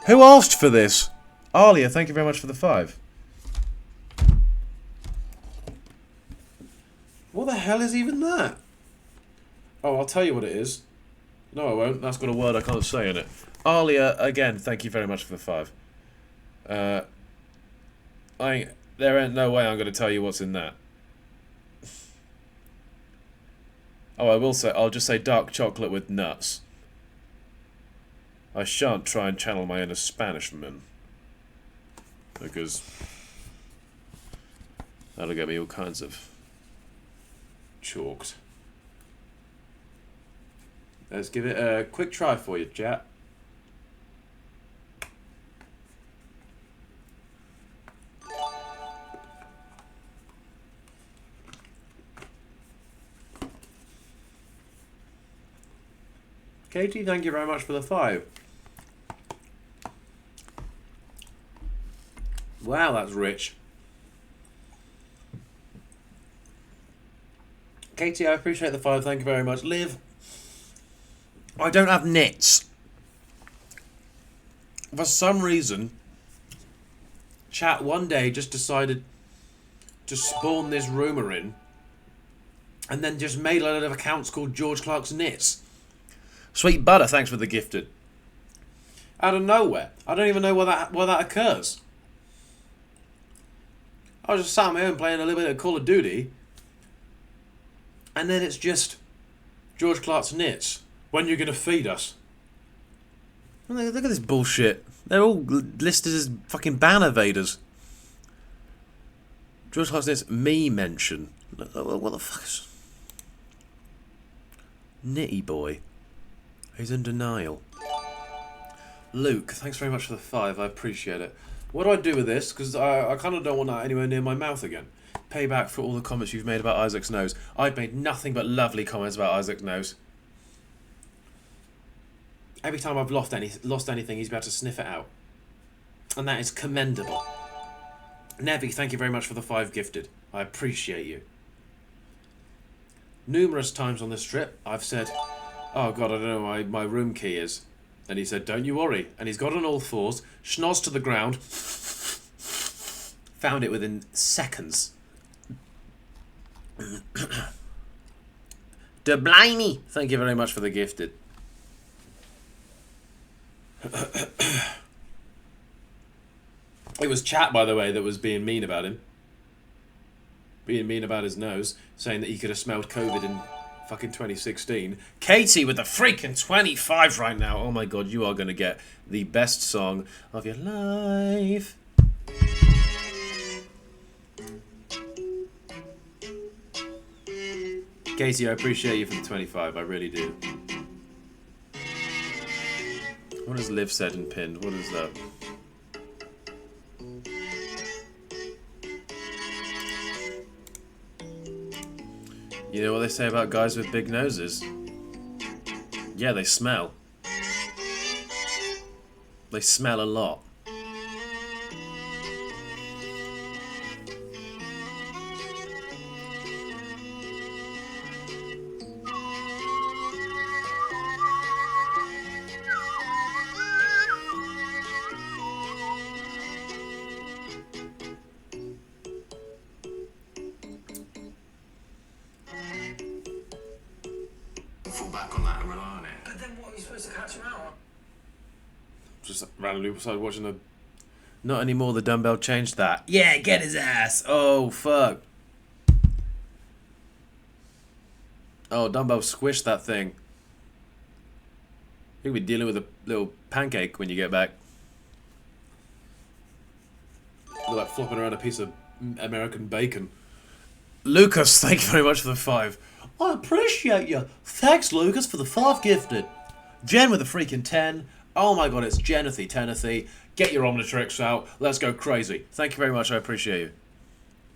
Who asked for this? Alia, thank you very much for the 5. What the hell is even that? Oh, I'll tell you what it is. No, I won't. That's got a word I can't say in it. Alia, again, thank you very much for the 5. There ain't no way I'm going to tell you what's in that. Oh, I will say, I'll just say dark chocolate with nuts. I shan't try and channel my inner Spanishman. Because that'll get me all kinds of chalked. Let's give it a quick try for you, chat. Katie, thank you very much for the 5. Wow, that's rich. Katie, I appreciate the 5. Thank you very much. Liv, I don't have nits. For some reason, chat one day just decided to spawn this rumour in and then just made a load of accounts called George Clark's Nits. Sweet Butter, thanks for the gifted. Out of nowhere. I don't even know why that occurs. I was just sat at my own playing a little bit of Call of Duty, and then it's just George Clark's Nits. When you're going to feed us? Look at this bullshit. They're all listed as fucking banner vaders. George Clark's Nits, me mention. What the fuck is... Nitty boy. He's in denial. Luke, thanks very much for the 5. I appreciate it. What do I do with this? Because I kind of don't want that anywhere near my mouth again. Payback for all the comments you've made about Isaac's nose. I've made nothing but lovely comments about Isaac's nose. Every time I've lost anything, he's about to sniff it out. And that is commendable. Nevi, thank you very much for the 5 gifted. I appreciate you. Numerous times on this trip, I've said, oh God, I don't know where my room key is. And he said, don't you worry. And he's got on all 4s, schnoz to the ground, found it within seconds. De blimey! Thank you very much for the gifted. It was chat, by the way, that was being mean about him. Being mean about his nose, saying that he could have smelled COVID in fucking 2016. Katie with the freaking 25 right now. Oh my God, you are going to get the best song of your life. Katie, I appreciate you for the 25. I really do. What has Liv said and pinned? What is that? You know what they say about guys with big noses? Yeah, they smell. They smell a lot. Just randomly started watching the... Not anymore, the dumbbell changed that. Yeah, get his ass! Oh, fuck. Oh, dumbbell squished that thing. You'll be dealing with a little pancake when you get back. You're like flopping around a piece of American bacon. Lucas, thank you very much for the 5. I appreciate you. Thanks, Lucas, for the 5 gifted. Jen with a freaking 10. Oh my God, it's Jenathy Tenathy. Get your Omnitrix out. Let's go crazy. Thank you very much. I appreciate you.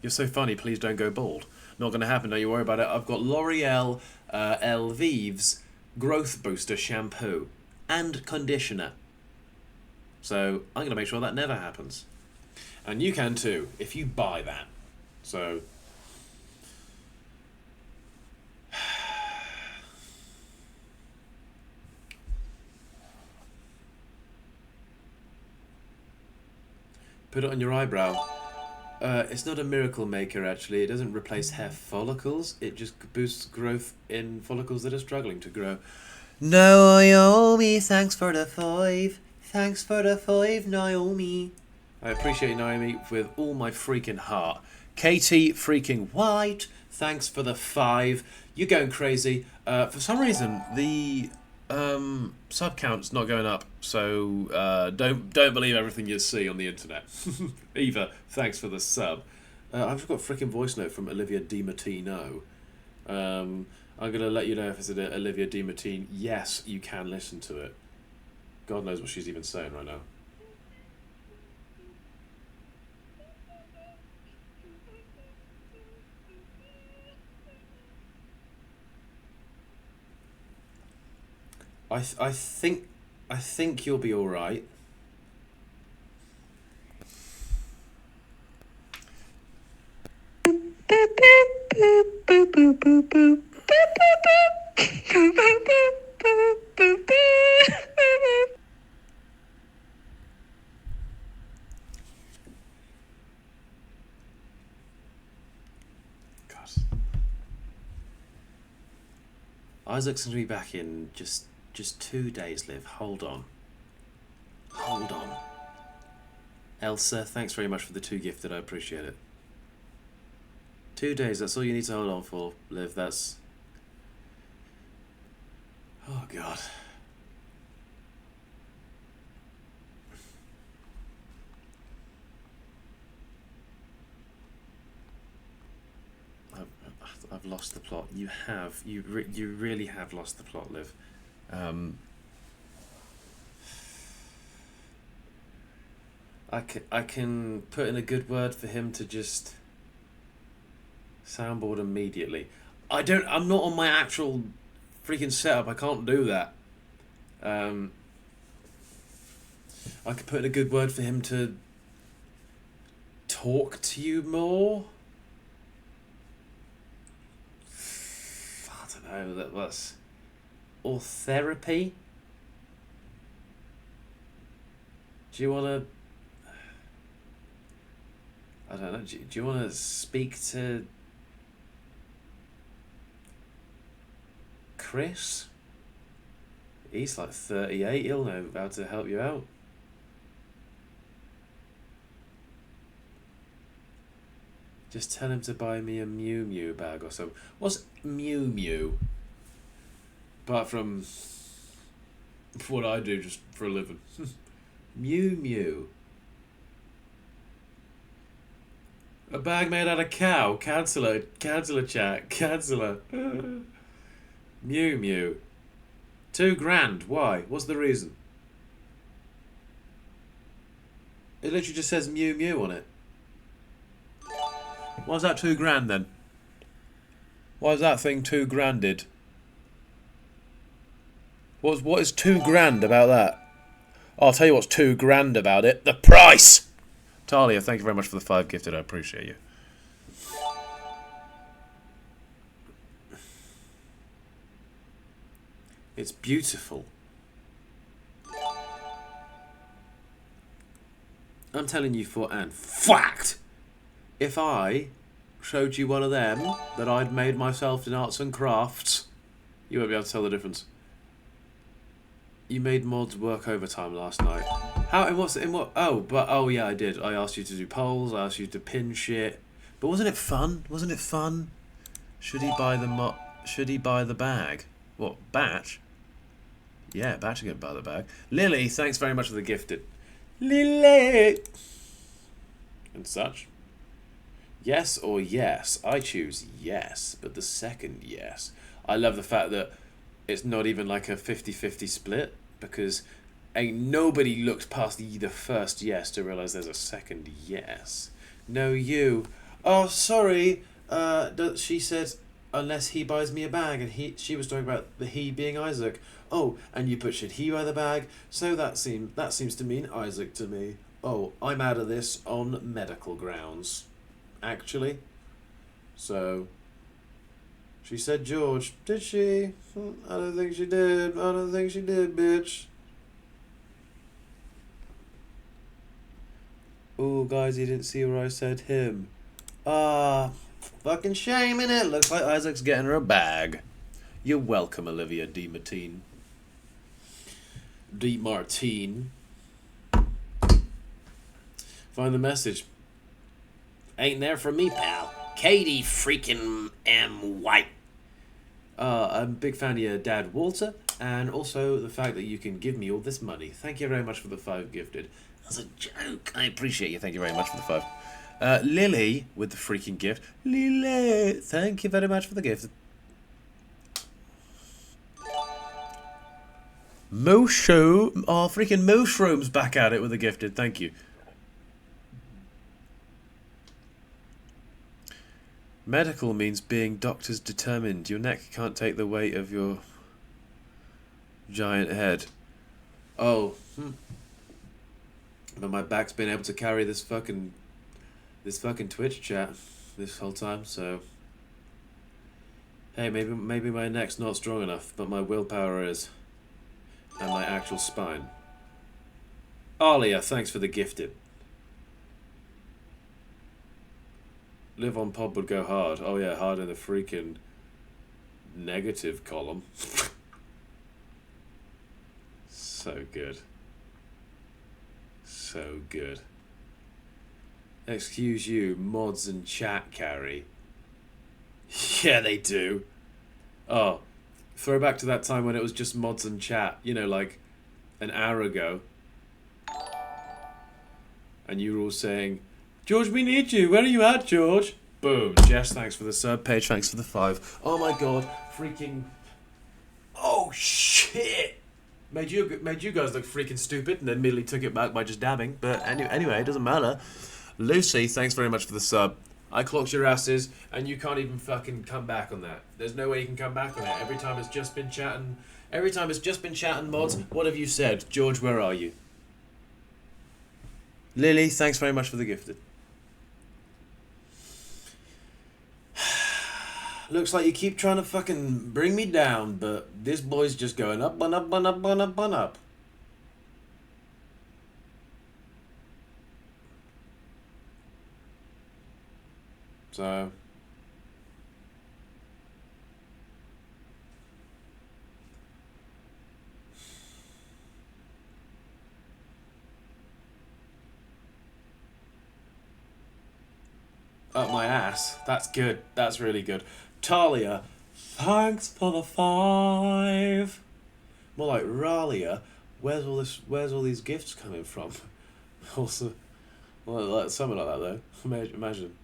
You're so funny. Please don't go bald. Not going to happen. Don't you worry about it. I've got L'Oreal Elvive's Growth Booster shampoo and conditioner. So I'm going to make sure that never happens. And you can too, if you buy that. So... Put it on your eyebrow. It's not a miracle maker, actually. It doesn't replace hair follicles. It just boosts growth in follicles that are struggling to grow. Naomi, thanks for the 5. Thanks for the 5, Naomi. I appreciate Naomi with all my freaking heart. Katie freaking White, thanks for the 5. You're going crazy. For some reason, the sub count's not going up, so don't believe everything you see on the internet. Eva, thanks for the sub. I've just got a freaking voice note from Olivia DiMartino. I'm gonna let you know if it's an Olivia DiMartino. Yes, you can listen to it. God knows what she's even saying right now. I think you'll be all right. God. Isaac's gonna be back in just 2 days, Liv. Hold on. Hold on. Elsa, thanks very much for the 2 gifted. I appreciate it. 2 days, that's all you need to hold on for, Liv. That's... Oh, God. I've lost the plot. You have. You really have lost the plot, Liv. I can put in a good word for him to just soundboard immediately. I'm not on my actual freaking setup. I can't do that. I could put in a good word for him to talk to you more. I don't know. That's or therapy. Do you want to? I don't know. Do you want to speak to Chris? He's like 38. He'll know how to help you out. Just tell him to buy me a Mew Mew bag or something. What's Mew Mew? Apart from what I do just for a living. Mew Mew. A bag made out of cow. Canceller chat. Canceller. Mew Mew. $2,000. Why? What's the reason? It literally just says Mew Mew on it. Why's that $2,000 then? Why is that thing $2,000? What is $2,000 about that? I'll tell you what's $2,000 about it. The price! Talia, thank you very much for the 5 gifted. I appreciate you. It's beautiful. I'm telling you for an fact. If I showed you one of them that I'd made myself in arts and crafts, you won't be able to tell the difference. You made mods work overtime last night. How? In what? Oh yeah, I did. I asked you to do polls. I asked you to pin shit. But wasn't it fun? Wasn't it fun? Should he buy the Should he buy the bag? What, Batch? Yeah, Batch is gonna buy the bag. Lily, thanks very much for the gifted. Lily. And such. Yes or yes? I choose yes, but the second yes. I love the fact that it's not even like a 50-50 split, because ain't nobody looked past the first yes to realise there's a second yes. No, you. Oh, sorry. She said, unless he buys me a bag, and she was talking about the he being Isaac. Oh, and you put should he buy the bag? So that seems to mean Isaac to me. Oh, I'm out of this on medical grounds, actually. So... She said George. Did she? I don't think she did. I don't think she did, bitch. Oh, guys, you didn't see where I said him. Ah, fucking shame, innit? Looks like Isaac's getting her a bag. You're welcome, Olivia DiMartine. DiMartine. Find the message. Ain't there for me, pal. Katie freaking M. White. I'm a big fan of your dad, Walter, and also the fact that you can give me all this money. Thank you very much for the 5 gifted. That's a joke. I appreciate you. Thank you very much for the 5. Lily with the freaking gift. Lily, thank you very much for the gift. Freaking Mushrooms back at it with the gifted. Thank you. Medical means being doctors determined. Your neck can't take the weight of your giant head. Oh, But my back's been able to carry this fucking Twitch chat this whole time, so hey, maybe my neck's not strong enough, but my willpower is. And my actual spine. Alia, thanks for the gifted. Live on pod would go hard. Oh yeah, hard in the freaking negative column. So good. So good. Excuse you, mods and chat carry. Yeah, they do. Oh, throwback to that time when it was just mods and chat, you know, like an hour ago. And you were all saying, George, we need you. Where are you at, George? Boom. Jess, thanks for the sub. Paige, thanks for the 5. Oh my god. Freaking. Oh shit. Made you guys look freaking stupid and then immediately took it back by just dabbing. But anyway, it doesn't matter. Lucy, thanks very much for the sub. I clocked your asses and you can't even fucking come back on that. There's no way you can come back on it. Every time it's just been chatting mods. What have you said? George, where are you? Lily, thanks very much for the gifted. Looks like you keep trying to fucking bring me down, but this boy's just going up and up and up and up and up. So up my ass. That's good. That's really good. Talia, thanks for the 5. More like Ralia. Where's all these gifts coming from? Also, well, like something like that though. Imagine.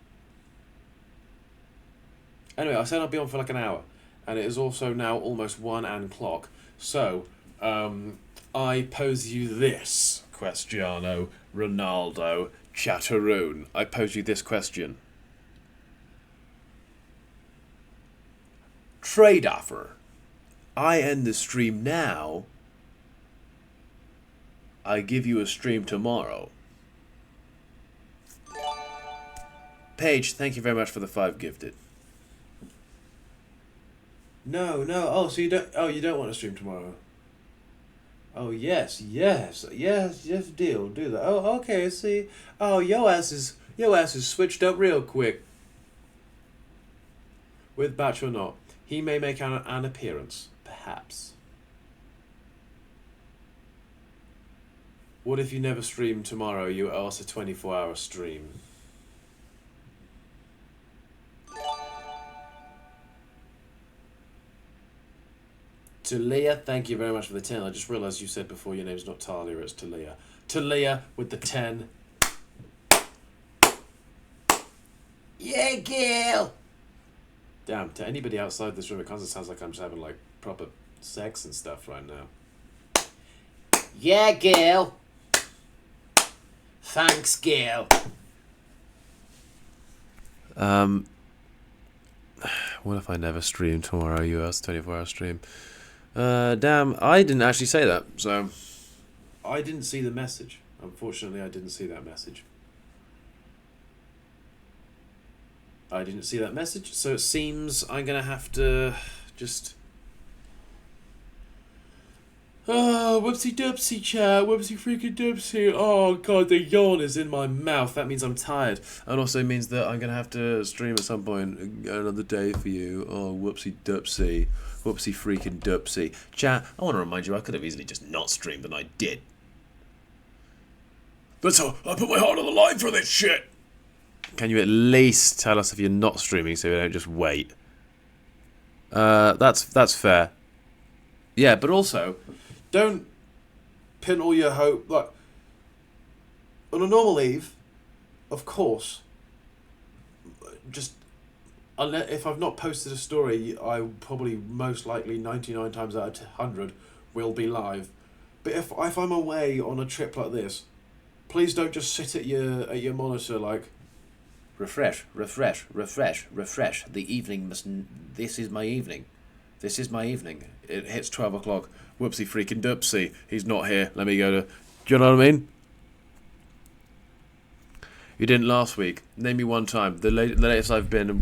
Anyway, I said I'd be on for like an hour, and it is also now almost 1 o'clock. So, I pose you this Cristiano Ronaldo Chatteroon. I pose you this question. Trade offer. I end the stream now. I give you a stream tomorrow. Paige, thank you very much for the 5 gifted. No. Oh, so you don't want to stream tomorrow? Oh, yes, deal, do that. Oh, okay, see. Oh, yo ass is switched up real quick. With Batch or not, he may make an appearance, perhaps. What if you never stream tomorrow? You owe us a 24-hour stream. Talia, thank you very much for the 10. I just realised you said before your name's not Talia, it's Talia. Talia with the 10. Yeah, girl! Damn, to anybody outside this room, it kind of sounds like I'm just having, like, proper sex and stuff right now. Yeah, girl! Thanks, girl! What if I never stream tomorrow? You asked 24-hour stream. Damn, I didn't actually say that, so I didn't see the message. Unfortunately, I didn't see that message. I didn't see that message, so it seems I'm gonna have to just Oh, whoopsie doopsie chat, whoopsie freaking doopsie. Oh god, the yawn is in my mouth. That means I'm tired. And also means that I'm going to have to stream at some point another day for you. Oh, whoopsie doopsie. Whoopsie freaking doopsie. Chat, I want to remind you I could have easily just not streamed, and I did. But so, I put my heart on the line for this shit. Can you at least tell us if you're not streaming so we don't just wait? That's fair. Yeah, but also, don't pin all your hope, like, on a normal eve, of course, just, unless, if I've not posted a story, I probably most likely 99 times out of 100 will be live. But if I'm away on a trip like this, please don't just sit at your monitor like, refresh, refresh, refresh, refresh. The evening must. This is my evening. This is my evening. It hits 12 o'clock. Whoopsie freaking doopsie. He's not here. Let me go to. Do you know what I mean? You didn't last week. Name me one time. The latest I've been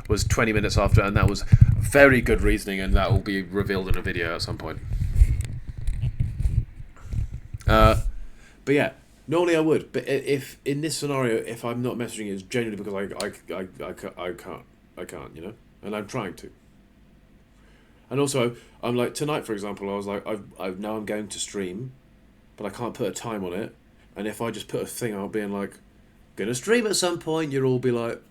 was 20 minutes after, and that was very good reasoning, and that will be revealed in a video at some point. But yeah. Normally I would, but if in this scenario, if I'm not messaging, it's genuinely because I can't, you know, and I'm trying to. And also, I'm like tonight, for example, I was like, now I'm going to stream, but I can't put a time on it, and if I just put a thing out being like, gonna stream at some point, you'll all be like,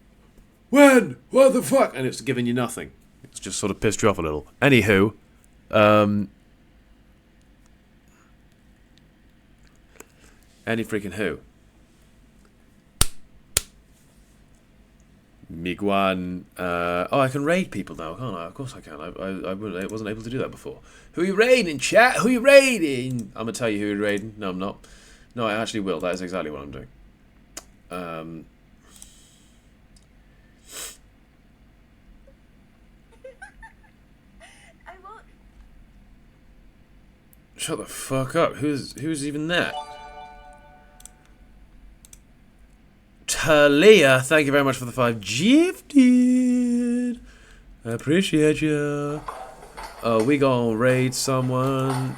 when? What the fuck? And it's giving you nothing. It's just sort of pissed you off a little. Anywho, any freaking who? Miguan. Oh, I can raid people now, can't I? Of course I can. I wasn't able to do that before. Who are you raiding, chat? Who are you raiding? I'm going to tell you who you're raiding. No, I'm not. No, I actually will. That is exactly what I'm doing. I won't. Shut the fuck up. Who's even there? Talia, thank you very much for the 5 gifted. I appreciate you. We gonna raid someone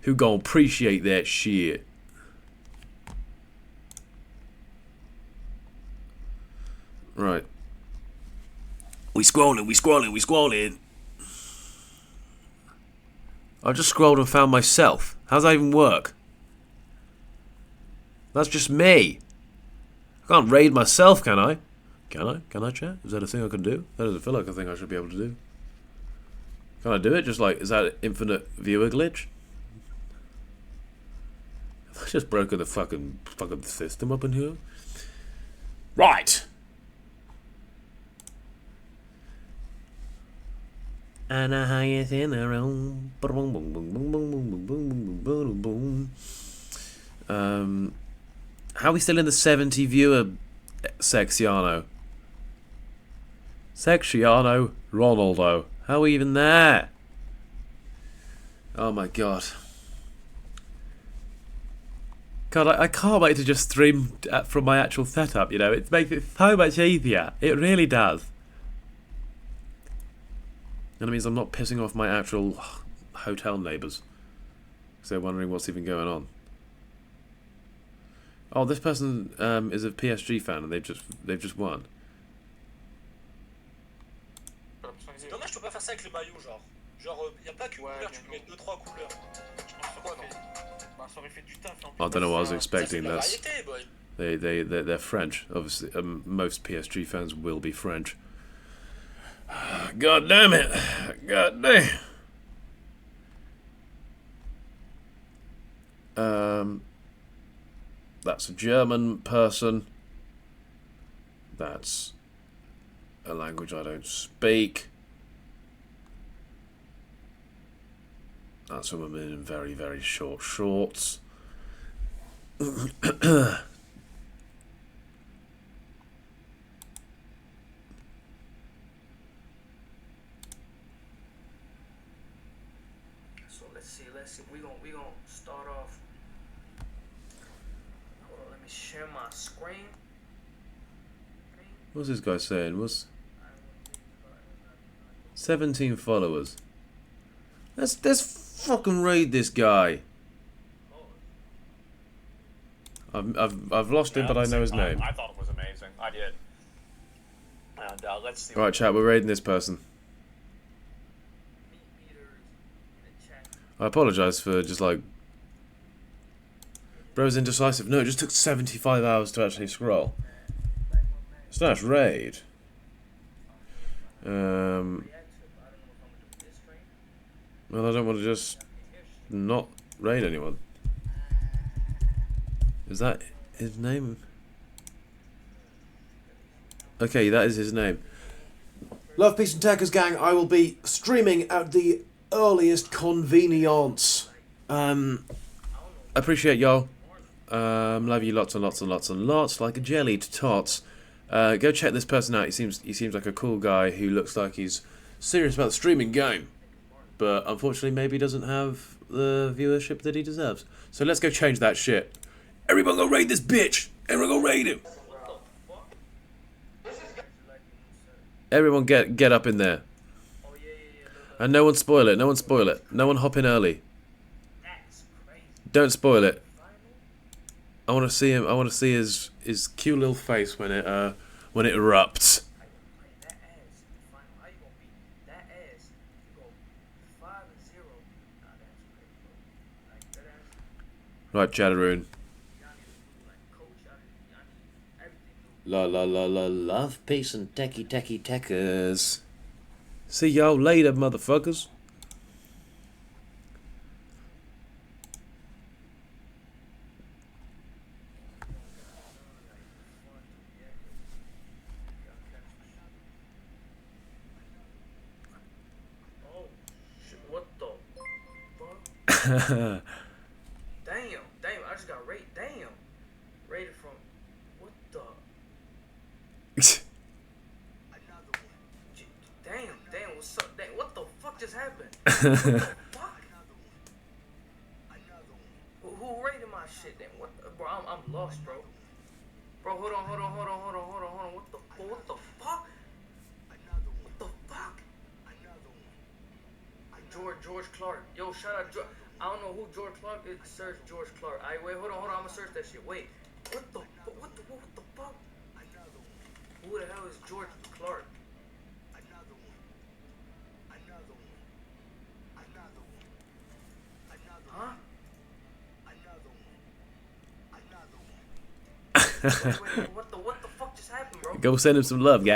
who gonna appreciate that shit. Right. We scrolling. I just scrolled and found myself. How's that even work? That's just me. I can't raid myself, can I? Can I? Can I, chat? Is that a thing I can do? That doesn't feel like a thing I should be able to do. Can I do it? Just like, is that an infinite viewer glitch? Have I just broken the fucking system up in here? Right! And the highest in the room. How are we still in the 70 viewer Sexiano? Sexiano Ronaldo. How are we even there? Oh my god. God, I can't wait to just stream from my actual setup, you know? It makes it so much easier. It really does. And it means I'm not pissing off my actual hotel neighbours. Because they're wondering what's even going on. Oh, this person is a PSG fan and they've just won. Dommage, je peux pas faire ça avec les maillots, genre. Genre, y a pas qu'une couleur, tu peux mettre 2-3 couleurs. I don't know what I was expecting. They're French. Obviously, most PSG fans will be French. God damn it! God damn. That's a German person. That's a language I don't speak. That's a woman in very, very short shorts. So let's see. We gonna start off. Hold on, let me share my screen. What's this guy saying? What's 17 followers? There's fucking raid this guy. I've lost him, but I know his name. I thought it was amazing. I did. And let's see. Alright, chat, we're raiding this person. I apologise for just like... Bro's indecisive. No, it just took 75 hours to actually scroll. Slash raid. Well, I don't want to just not raid anyone. Is that his name? Okay, that is his name. Love, peace and techers, gang. I will be streaming at the earliest convenience. Appreciate y'all. Love you lots and lots and lots and lots, like a jelly to tots. Go check this person out. He seems like a cool guy who looks like he's serious about the streaming game, but unfortunately maybe doesn't have the viewership that he deserves. So let's go change that shit. Everyone go raid this bitch. Everyone go raid him. Everyone get up in there. And no one spoil it. No one spoil it. No one hop in early. Don't spoil it. I want to see him. I want to see his cute little face when it erupts. Right, Jadaroon. La la la la, love, peace and techers. See y'all later, motherfuckers. What the fuck? Damn, I just got rated. Damn. Rated from what the? Damn, what's up? Damn, what the fuck just happened? What the fuck? Who rated my shit then? What the, bro, I'm lost, bro. Bro, hold on. What the fuck? What the fuck? George Clark. Yo, shout out George. I don't know who George Clark is. Search George Clark. Wait, hold on. I'm gonna search that shit. Wait. What the fuck? Who the hell is George Clark? Huh? Wait, what the fuck just happened, bro? Go send him some love, guys.